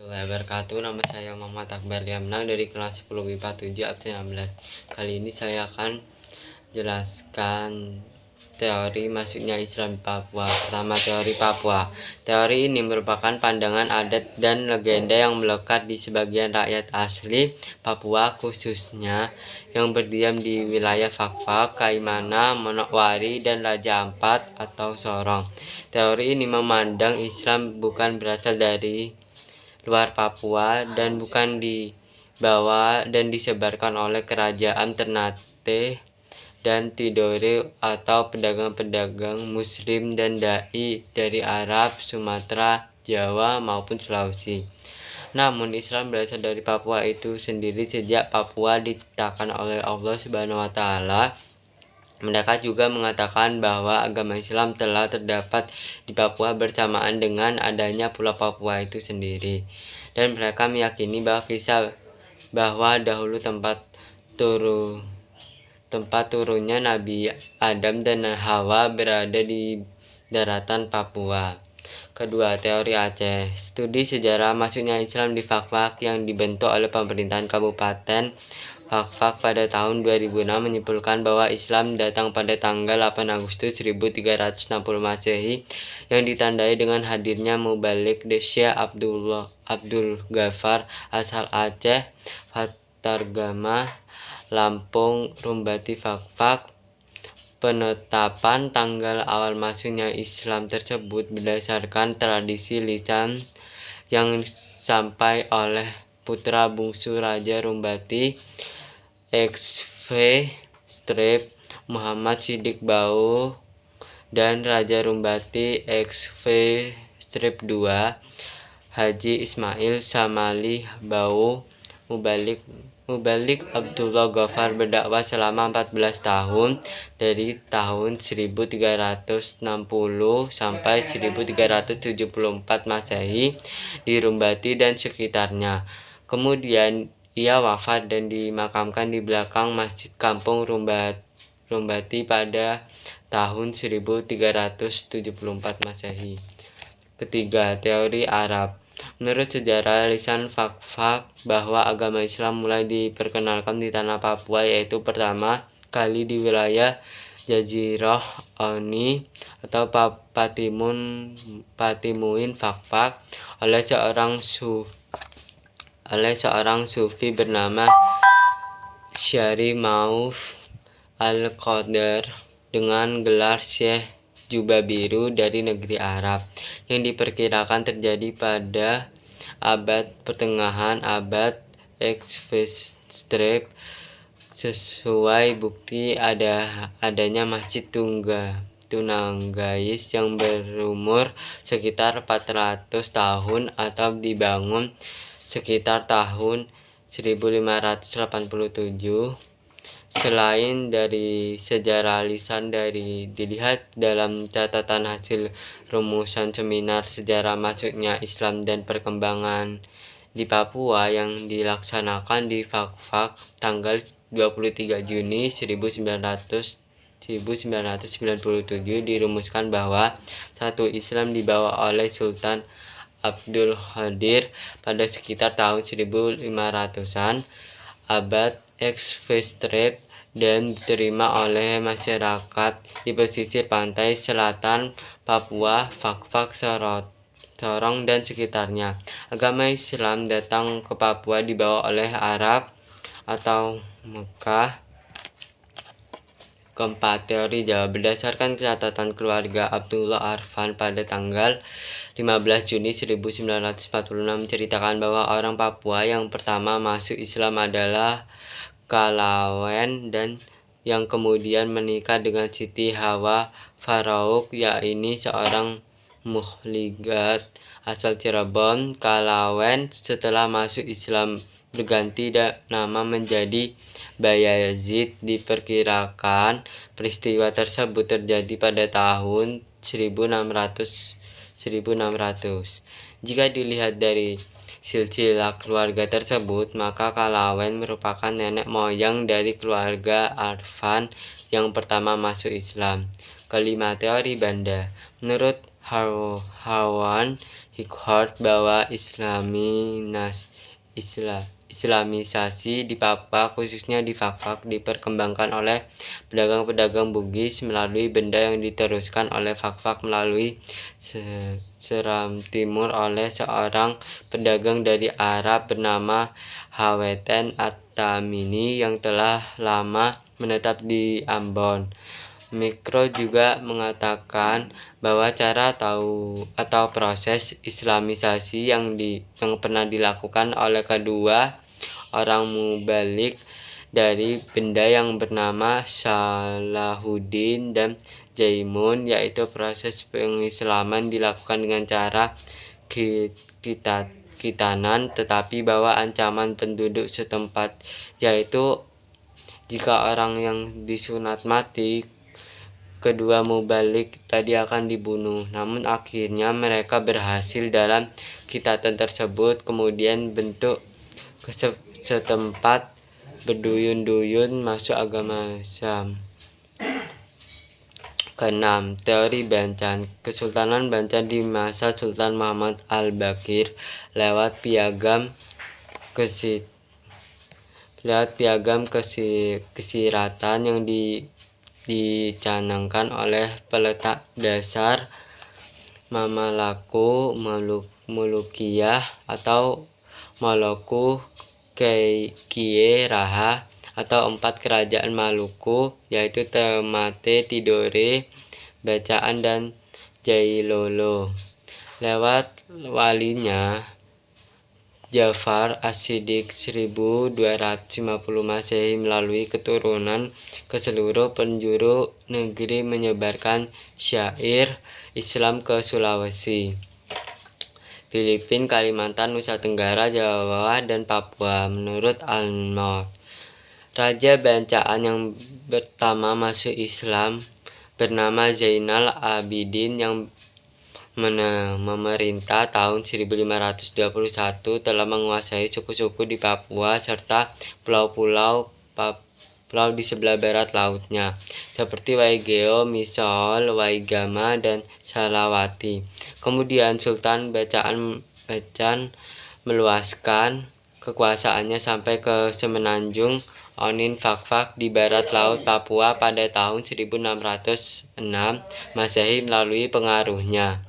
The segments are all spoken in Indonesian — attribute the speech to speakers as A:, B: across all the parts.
A: Warahmatullahi wabarakatuh. Nama saya Muhammad Akbar Liamna dari kelas 10 IPA 7 absen 16. Kali ini saya akan jelaskan teori masuknya Islam di Papua. Pertama, teori Papua. Teori ini merupakan pandangan adat dan legenda yang melekat di sebagian rakyat asli Papua, khususnya yang berdiam di wilayah Fak-Fak, Kaimana, Manokwari, dan Raja Ampat atau Sorong. Teori ini memandang Islam bukan berasal dari luar Papua dan bukan dibawa dan disebarkan oleh kerajaan Ternate dan Tidore atau pedagang-pedagang muslim dan dai dari Arab, Sumatera, Jawa maupun Sulawesi. Namun Islam berasal dari Papua itu sendiri sejak Papua diciptakan oleh Allah Subhanahu wa taala. Mereka juga mengatakan bahwa agama Islam telah terdapat di Papua bersamaan dengan adanya Pulau Papua itu sendiri. Dan mereka meyakini bahwa dahulu tempat turunnya Nabi Adam dan Hawa berada di daratan Papua. Kedua, teori Aceh. Studi sejarah masuknya Islam di Fak-Fak yang dibentuk oleh pemerintahan Kabupaten Fak-Fak pada tahun 2006 menyimpulkan bahwa Islam datang pada tanggal 8 Agustus 1360 Masehi yang ditandai dengan hadirnya Mubalik Desya Abdul Ghafar asal Aceh, Fatargama, Lampung, Rumbati, Fak-Fak. Penetapan tanggal awal masuknya Islam tersebut berdasarkan tradisi lisan yang sampai oleh putra bungsu Raja Rumbati, XV Strip Muhammad Sidik Bau, dan Raja Rumbati XV Strip 2 Haji Ismail Samali Bau. Mubalik Abdullah Ghafar berdakwah selama 14 tahun dari tahun 1360 sampai 1374 Masehi di Rumbati dan sekitarnya. Kemudian ia wafat dan dimakamkan di belakang Masjid Kampung Rumbati pada tahun 1374 Masehi. Ketiga, teori Arab. Menurut sejarah lisan Fak-Fak bahwa agama Islam mulai diperkenalkan di tanah Papua yaitu pertama kali di wilayah Jazirah Oni atau Patimuin Fak-Fak oleh seorang sufi bernama Syari Mauf Al-Qadar dengan gelar Syekh Jubah Biru dari negeri Arab yang diperkirakan terjadi pada abad pertengahan abad XV. Sesuai bukti adanya Masjid Tunanggais yang berumur sekitar 400 tahun atau dibangun sekitar tahun 1587. Selain dari sejarah lisan dilihat dalam catatan hasil rumusan seminar sejarah masuknya Islam dan perkembangan di Papua yang dilaksanakan di Fak-Fak tanggal 23 Juni 1997 dirumuskan bahwa satu Islam dibawa oleh Sultan Abdul Qadir pada sekitar tahun 1500-an abad XV dan diterima oleh masyarakat di pesisir pantai selatan Papua, Fak-Fak, Sorong, dan sekitarnya. Agama Islam datang ke Papua dibawa oleh Arab atau Mekah. Keempat, teori Jawa. Berdasarkan catatan keluarga Abdullah Arfan pada tanggal 15 Juni 1946 menceritakan bahwa orang Papua yang pertama masuk Islam adalah Kalawen dan yang kemudian menikah dengan Siti Hawa Farauk, yaitu seorang mukhligat asal Cirebon. Kalawen setelah masuk Islam berganti nama menjadi Bayazid. Diperkirakan peristiwa tersebut terjadi pada tahun 1600. Jika dilihat dari silsilah keluarga tersebut, maka Kalawen merupakan nenek moyang dari keluarga Arfan yang pertama masuk Islam. Kelima, teori Banda. Menurut Harwan Hikholt bahwa Islamisasi di Papua, khususnya di Fakfak, diperkembangkan oleh pedagang-pedagang Bugis melalui benda yang diteruskan oleh Fakfak melalui Seram Timur oleh seorang pedagang dari Arab bernama Haweten At-Tamimi yang telah lama menetap di Ambon. Mikro juga mengatakan bahwa cara atau proses Islamisasi yang pernah dilakukan oleh kedua orang mubalik dari benda yang bernama Salahuddin dan Jaimun, yaitu proses pengislaman dilakukan dengan cara kitanan, tetapi bahwa ancaman penduduk setempat yaitu jika orang yang disunat mati, kedua mubalik tadi akan dibunuh. Namun akhirnya mereka berhasil dalam kitatan tersebut. Kemudian bentuk setempat berduyun-duyun masuk agama Islam. Keenam, teori Bancan. Kesultanan Bancan di masa Sultan Muhammad Al-Baqir lewat piagam kesiratan yang dicanangkan oleh peletak dasar Mamalaku Mulukiyah atau Moluku Kie Raha atau 4 kerajaan Maluku, yaitu Ternate, Tidore, Bacaan, dan Jailolo. Lewat walinya Jafar As-Siddiq 1250 Masehi melalui keturunan ke seluruh penjuru negeri menyebarkan syair Islam ke Sulawesi, Filipina, Kalimantan, Nusa Tenggara, Jawa, dan Papua. Menurut Al-Nord, Raja Bancaan yang pertama masuk Islam bernama Zainal Abidin yang memerintah tahun 1521 telah menguasai suku-suku di Papua serta pulau-pulau di sebelah barat lautnya seperti Waigeo, Misol, Waigama, dan Salawati. Kemudian Sultan Bacan meluaskan kekuasaannya sampai ke semenanjung Onin Fakfak di barat laut Papua pada tahun 1606 Masehi melalui pengaruhnya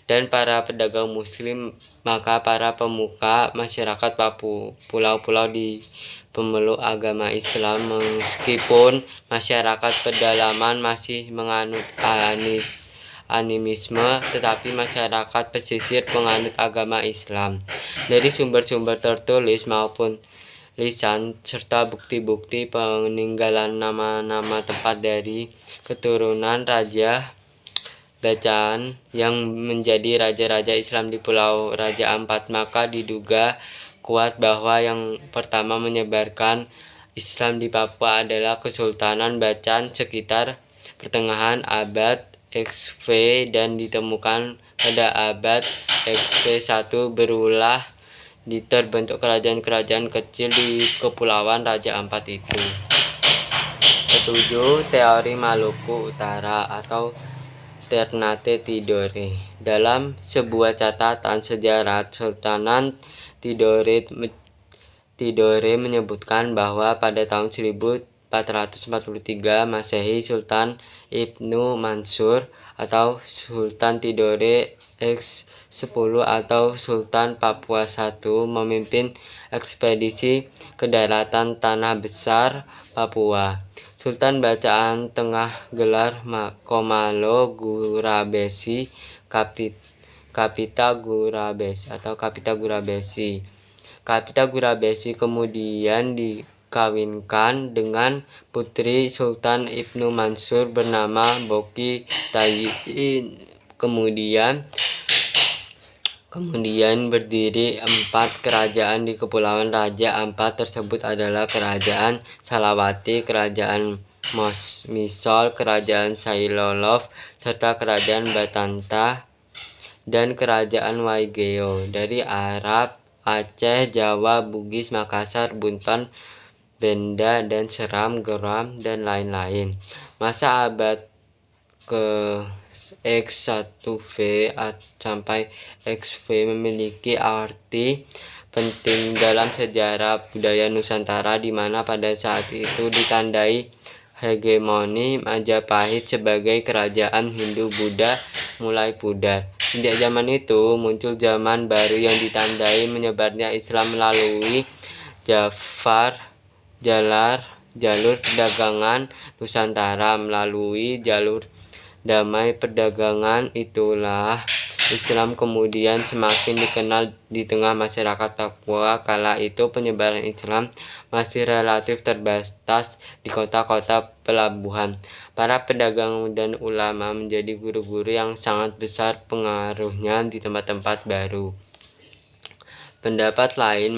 A: dan para pedagang muslim, maka para pemuka masyarakat pulau-pulau di pemeluk agama Islam, meskipun masyarakat pedalaman masih menganut animisme, tetapi masyarakat pesisir menganut agama Islam. Dari sumber-sumber tertulis maupun lisan serta bukti-bukti peninggalan nama-nama tempat dari keturunan Raja Bacaan yang menjadi raja-raja Islam di Pulau Raja Ampat, maka diduga kuat bahwa yang pertama menyebarkan Islam di Papua adalah Kesultanan Bacan sekitar pertengahan abad XV dan ditemukan pada abad XV1 berulah terbentuk kerajaan-kerajaan kecil di Kepulauan Raja Ampat itu. Ketujuh, teori Maluku Utara atau Ternate Tidore. Dalam sebuah catatan sejarah, Sultanan Tidore menyebutkan bahwa pada tahun 1443 Masehi, Sultan Ibnu Mansur atau Sultan Tidore X10 atau Sultan Papua I memimpin ekspedisi ke daratan Tanah Besar Papua. Sultan Bacaan tengah gelar Komalo Gurabesi Kapita Gurabesi. Kapita Gurabesi kemudian dikawinkan dengan putri Sultan Ibnu Mansur bernama Boki Tayin. Kemudian berdiri 4 kerajaan di Kepulauan Raja Ampat tersebut adalah Kerajaan Salawati, Kerajaan Misol, Kerajaan Sailolof, serta Kerajaan Batanta dan Kerajaan Waigeo. Dari Arab, Aceh, Jawa, Bugis, Makassar, Bunton, Benda, dan Seram, Geram, dan lain-lain. Masa abad X1V sampai XV memiliki arti penting dalam sejarah budaya Nusantara, di mana pada saat itu ditandai hegemoni Majapahit sebagai kerajaan Hindu-Buddha mulai pudar. Sejak zaman itu muncul zaman baru yang ditandai menyebarnya Islam melalui jalur perdagangan Nusantara. Melalui jalur damai perdagangan itulah Islam kemudian semakin dikenal di tengah masyarakat Papua. Kala itu penyebaran Islam masih relatif terbatas di kota-kota pelabuhan. Para pedagang dan ulama menjadi guru-guru yang sangat besar pengaruhnya di tempat-tempat baru. Pendapat lain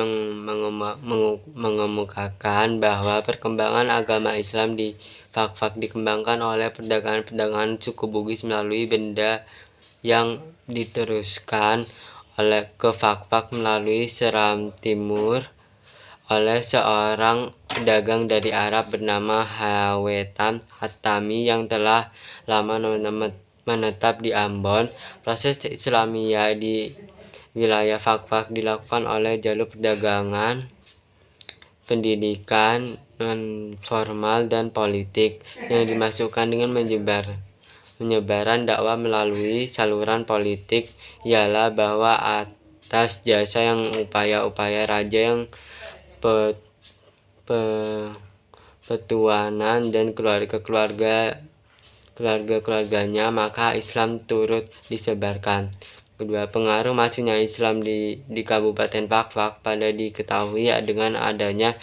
A: mengemukakan bahwa perkembangan agama Islam di Fak-Fak dikembangkan oleh perdagangan suku Bugis melalui benda yang diteruskan ke Fak-Fak melalui Seram Timur oleh seorang pedagang dari Arab bernama Hawetan At-Tami yang telah lama menetap di Ambon. Proses Islamiyah di wilayah Fak-Fak dilakukan oleh jalur perdagangan, pendidikan non-formal, dan politik yang dimasukkan dengan menyebaran dakwah melalui saluran politik ialah bahwa atas jasa yang upaya-upaya raja yang petuanan dan keluarga-keluarganya, maka Islam turut disebarkan. Kedua, pengaruh masuknya Islam di Kabupaten Fak-Fak pada diketahui dengan adanya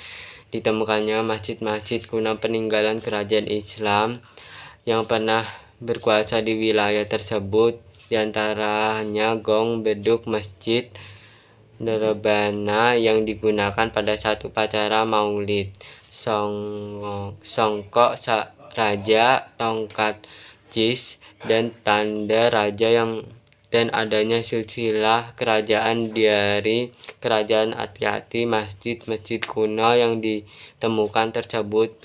A: ditemukannya masjid-masjid kuno peninggalan kerajaan Islam yang pernah berkuasa di wilayah tersebut, diantaranya Gong Beduk, Masjid Rebana yang digunakan pada satu upacara maulid, songkok raja, tongkat jis, dan tanda raja dan adanya silsilah kerajaan dari kerajaan Ati-Ati. Masjid-masjid kuno yang ditemukan tersebut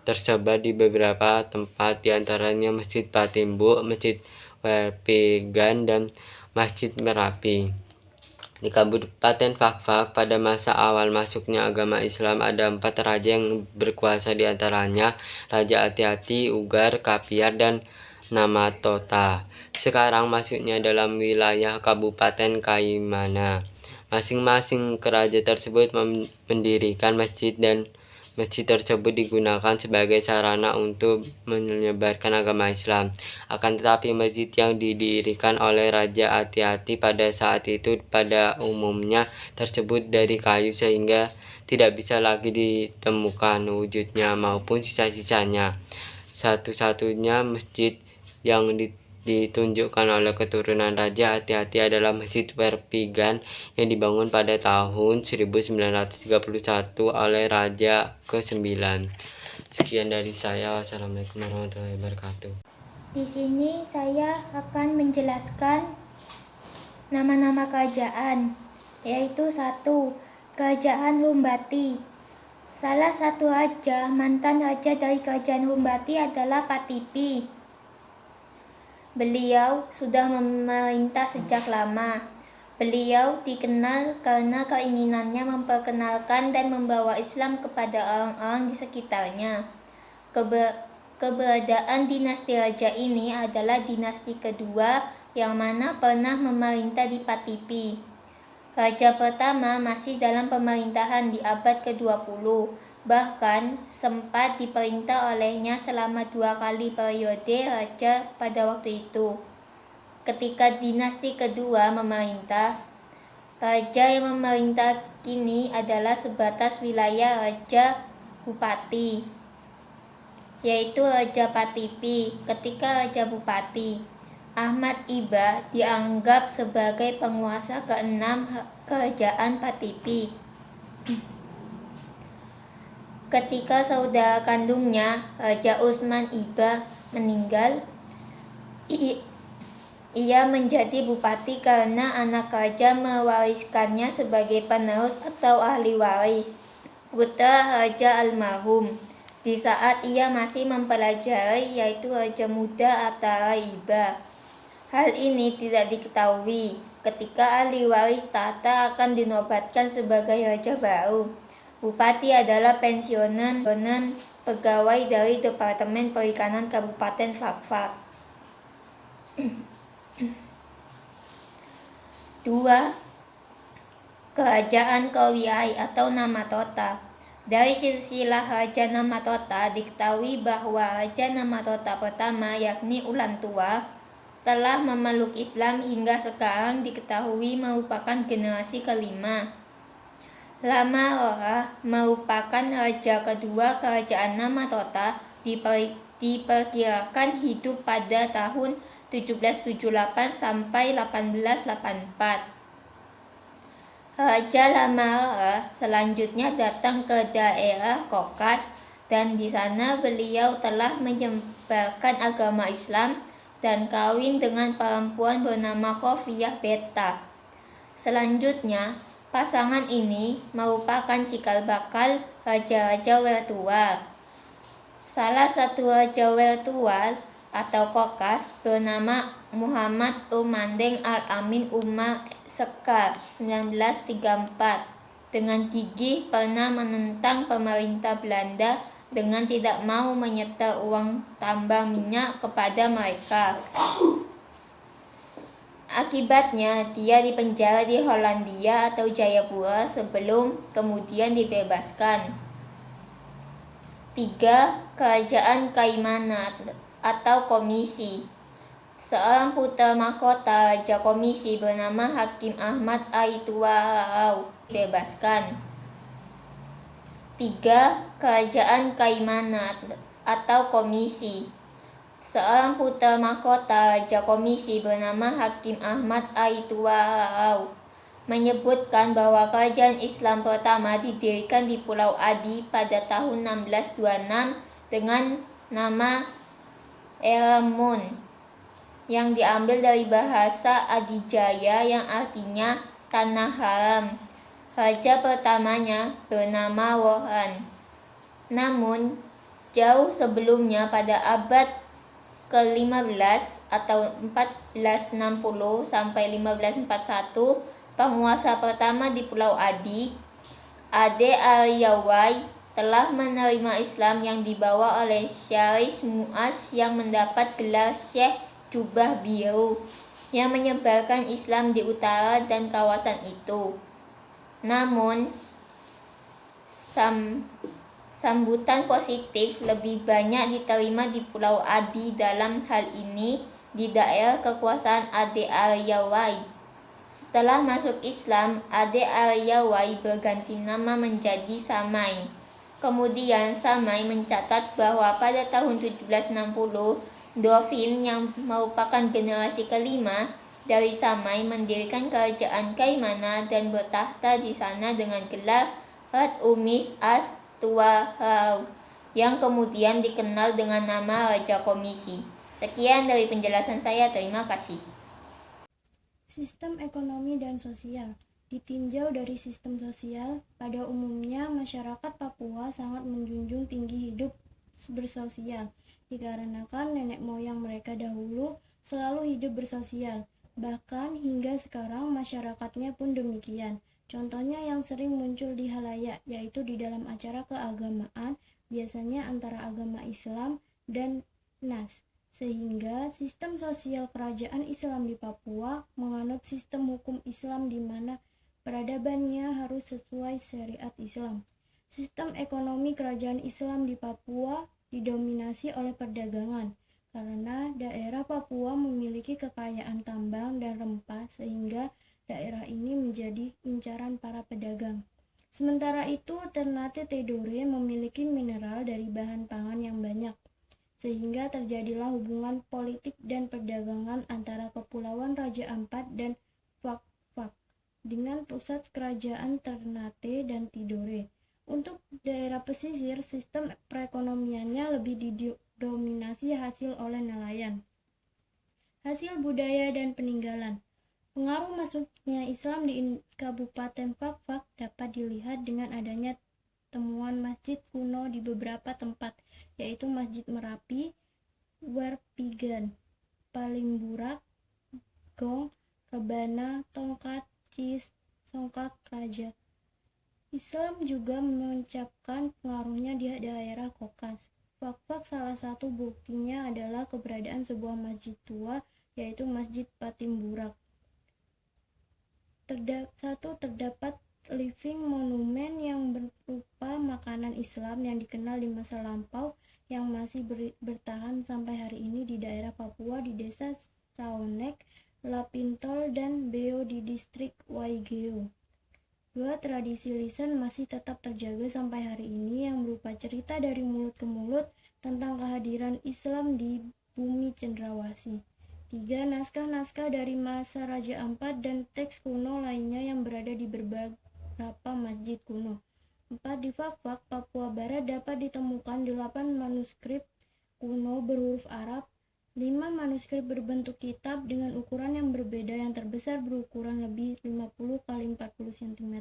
A: tersebar di beberapa tempat, diantaranya Masjid Patimbu, Masjid Werpigan, dan Masjid Merapi. Di Kabupaten Fak-Fak pada masa awal masuknya agama Islam ada 4 raja yang berkuasa, diantaranya Raja Ati-Ati, Ugar, Kapiar, dan Namatota. Sekarang masuknya dalam wilayah Kabupaten Kaimana. Masing-masing kerajaan tersebut mendirikan masjid, dan masjid tersebut digunakan sebagai sarana untuk menyebarkan agama Islam. Akan tetapi masjid yang didirikan oleh Raja Ati-Ati pada saat itu pada umumnya tersebut dari kayu sehingga tidak bisa lagi ditemukan wujudnya maupun sisa-sisanya. Satu-satunya masjid yang ditunjukkan oleh keturunan Raja Ati-Ati adalah Masjid Werpigan yang dibangun pada tahun 1931 oleh Raja ke-9. Sekian dari saya. Wassalamualaikum warahmatullahi wabarakatuh.
B: Di sini saya akan menjelaskan nama-nama kerajaan, yaitu 1. Kerajaan Humbati. Salah satu raja, mantan raja dari kerajaan Humbati adalah Patipi. Beliau sudah memerintah sejak lama. Beliau dikenal karena keinginannya memperkenalkan dan membawa Islam kepada orang-orang di sekitarnya. Keberadaan dinasti raja ini adalah dinasti kedua yang mana pernah memerintah di Patipi. Raja pertama masih dalam pemerintahan di abad ke-20. Bahkan sempat diperintah olehnya selama 2 kali periode raja pada waktu itu. Ketika dinasti kedua memerintah, raja yang memerintah kini adalah sebatas wilayah Raja Bupati, yaitu Raja Patipi. Ketika Raja Bupati, Ahmad Iba dianggap sebagai penguasa ke-6 kerajaan Patipi. Ketika saudara kandungnya, Raja Usman Iba, meninggal, ia menjadi bupati karena anak raja mewariskannya sebagai penerus atau ahli waris, putra Raja almarhum. Di saat ia masih mempelajari, yaitu Raja Muda Atara Iba. Hal ini tidak diketahui ketika ahli waris tahta akan dinobatkan sebagai raja baru. Bupati adalah pensiunan pegawai dari Departemen Perikanan Kabupaten Fakfak. 2. Kerajaan Kowiai atau Namatota. Dari silsilah Raja Namatota diketahui bahwa Raja Namatota pertama yakni Ulan Tua telah memeluk Islam hingga sekarang diketahui merupakan generasi kelima. Lama Ora merupakan raja kedua kerajaan Namatota diperkirakan hidup pada tahun 1778 sampai 1884. Raja Lama Ora selanjutnya datang ke daerah Kokas dan di sana beliau telah menyebarkan agama Islam dan kawin dengan perempuan bernama Kofiah Beta. Selanjutnya, pasangan ini merupakan cikal bakal raja-raja Wertual. Salah satu raja Wertual atau Kokas bernama Muhammad Urmandeng Al-Amin Umar Sekar 1934 dengan gigih pernah menentang pemerintah Belanda dengan tidak mau menyetor uang tambang minyak kepada mereka. Akibatnya, dia dipenjara di Hollandia atau Jayapura sebelum kemudian dibebaskan. 3. Kerajaan Kaimana atau Komisi. Seorang putra mahkota Raja Komisi bernama Hakim Ahmad Aituarau dibebaskan. 3. Kerajaan Kaimana atau Komisi. Seorang putra mahkota Raja Komisi bernama Hakim Ahmad Aituarau menyebutkan bahwa kerajaan Islam pertama didirikan di Pulau Adi pada tahun 1626 dengan nama Eramun yang diambil dari bahasa Adijaya yang artinya tanah haram. Raja pertamanya bernama Wohan. Namun, jauh sebelumnya pada abad ke-15 atau 1460 sampai 1541, penguasa pertama di Pulau Adi, Ade Aryawai, telah menerima Islam yang dibawa oleh Syarif Mu'az yang mendapat gelar Syekh Jubah Biru yang menyebarkan Islam di utara dan kawasan itu. Namun, sambutan positif lebih banyak diterima di Pulau Adi, dalam hal ini di daerah kekuasaan Ade Aryawai. Setelah masuk Islam, Ade Aryawai berganti nama menjadi Samai. Kemudian Samai mencatat bahwa pada tahun 1760, Dovin yang merupakan generasi kelima dari Samai mendirikan kerajaan Kaimana dan bertahta di sana dengan gelar Rat Umis As Tuarau yang kemudian dikenal dengan nama Raja Komisi. Sekian dari penjelasan saya, terima kasih.
C: Sistem ekonomi dan sosial. Ditinjau dari sistem sosial, pada umumnya masyarakat Papua sangat menjunjung tinggi hidup bersosial, dikarenakan nenek moyang mereka dahulu selalu hidup bersosial. Bahkan hingga sekarang masyarakatnya pun demikian. Contohnya yang sering muncul di halayak, yaitu di dalam acara keagamaan, biasanya antara agama Islam dan Nas. Sehingga sistem sosial kerajaan Islam di Papua menganut sistem hukum Islam di mana peradabannya harus sesuai syariat Islam. Sistem ekonomi kerajaan Islam di Papua didominasi oleh perdagangan, karena daerah Papua memiliki kekayaan tambang dan rempah sehingga daerah ini menjadi incaran para pedagang. Sementara itu, Ternate Tidore memiliki mineral dari bahan pangan yang banyak, sehingga terjadilah hubungan politik dan perdagangan antara Kepulauan Raja Ampat dan Fakfak dengan pusat kerajaan Ternate dan Tidore. Untuk daerah pesisir, sistem perekonomiannya lebih didominasi hasil oleh nelayan. Hasil budaya dan peninggalan. Pengaruh masuknya Islam di Kabupaten Fakfak dapat dilihat dengan adanya temuan masjid kuno di beberapa tempat, yaitu Masjid Merapi, Werpigan, Palimburak, gong, rebana, tongkat, cis, songkak, raja. Islam juga mencapkan pengaruhnya di daerah Kaukas. Fak-fak salah satu buktinya adalah keberadaan sebuah masjid tua, yaitu Masjid Patimburak. Terdapat living monumen yang berupa makanan Islam yang dikenal di masa lampau yang masih bertahan sampai hari ini di daerah Papua di desa Saonek, Lapintol, dan Beo di distrik Waigeo. Dua tradisi lisan masih tetap terjaga sampai hari ini yang berupa cerita dari mulut ke mulut tentang kehadiran Islam di bumi Cendrawasih. 3. Naskah-naskah dari masa Raja Ampat dan teks kuno lainnya yang berada di beberapa masjid kuno. 4. Di Fak-Fak, Papua Barat dapat ditemukan 8 manuskrip kuno berhuruf Arab, 5 manuskrip berbentuk kitab dengan ukuran yang berbeda. Yang terbesar berukuran lebih 50 x 40 cm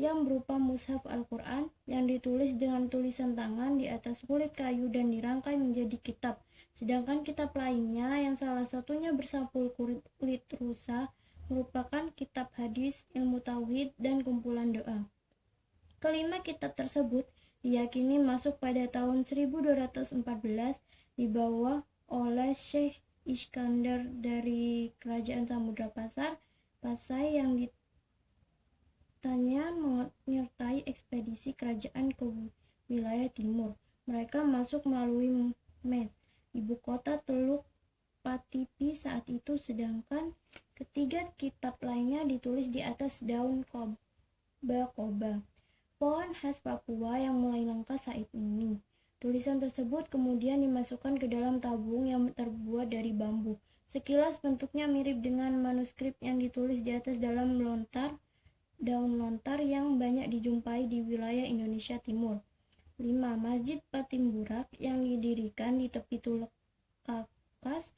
C: yang berupa mushaf Al-Quran yang ditulis dengan tulisan tangan di atas kulit kayu dan dirangkai menjadi kitab. Sedangkan kitab lainnya yang salah satunya bersampul kulit rusa merupakan kitab hadis, ilmu tauhid, dan kumpulan doa. Kelima kitab tersebut diyakini masuk pada tahun 1214 dibawa oleh Syekh Iskandar dari Kerajaan Samudra Pasai yang ditanya menyertai ekspedisi kerajaan ke wilayah timur. Mereka masuk melalui Mes, ibu kota Teluk Patipi saat itu, sedangkan ketiga kitab lainnya ditulis di atas daun koba, pohon khas Papua yang mulai langka saat ini. Tulisan tersebut kemudian dimasukkan ke dalam tabung yang terbuat dari bambu. Sekilas bentuknya mirip dengan manuskrip yang ditulis di atas daun lontar yang banyak dijumpai di wilayah Indonesia Timur. 5. Masjid Patimburak yang didirikan di tepi Teluk Kakas,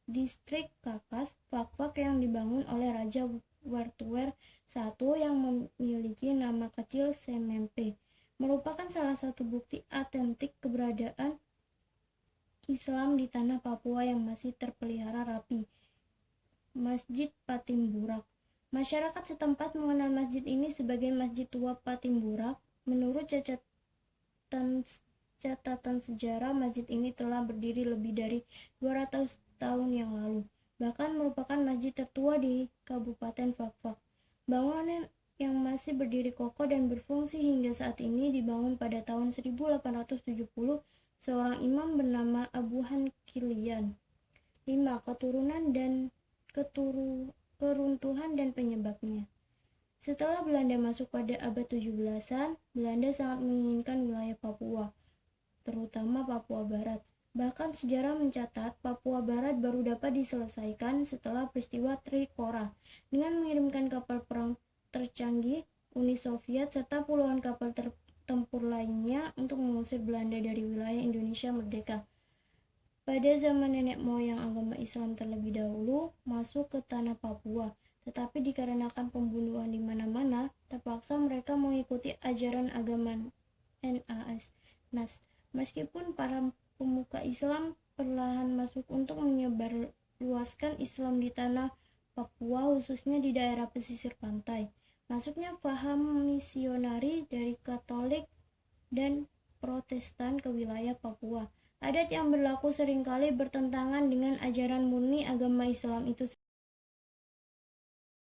C: distrik Kakas, Fak-Fak yang dibangun oleh Raja Wartuer I yang memiliki nama kecil Semempe, merupakan salah satu bukti autentik keberadaan Islam di tanah Papua yang masih terpelihara rapi. Masjid Patimburak. Masyarakat setempat mengenal masjid ini sebagai Masjid Tua Patimburak. Menurut catatan sejarah, masjid ini telah berdiri lebih dari 200 tahun yang lalu, bahkan merupakan masjid tertua di Kabupaten Fak-Fak. Bangunan yang masih berdiri kokoh dan berfungsi hingga saat ini dibangun pada tahun 1870 seorang imam bernama Abu Han Kilian. 5. Keruntuhan dan penyebabnya. Setelah Belanda masuk pada abad 17-an, Belanda sangat menginginkan wilayah Papua, terutama Papua Barat. Bahkan sejarah mencatat Papua Barat baru dapat diselesaikan setelah peristiwa Trikora dengan mengirimkan kapal perang tercanggih Uni Soviet serta puluhan kapal tempur lainnya untuk mengusir Belanda dari wilayah Indonesia merdeka. Pada zaman nenek moyang agama Islam terlebih dahulu masuk ke tanah Papua, tetapi dikarenakan pembunuhan di mana-mana, terpaksa mereka mengikuti ajaran agama NAS. Meskipun para pemuka Islam perlahan masuk untuk menyebarluaskan Islam di tanah Papua, khususnya di daerah pesisir pantai. Masuknya paham misionari dari Katolik dan Protestan ke wilayah Papua. Adat yang berlaku seringkali bertentangan dengan ajaran murni agama Islam itu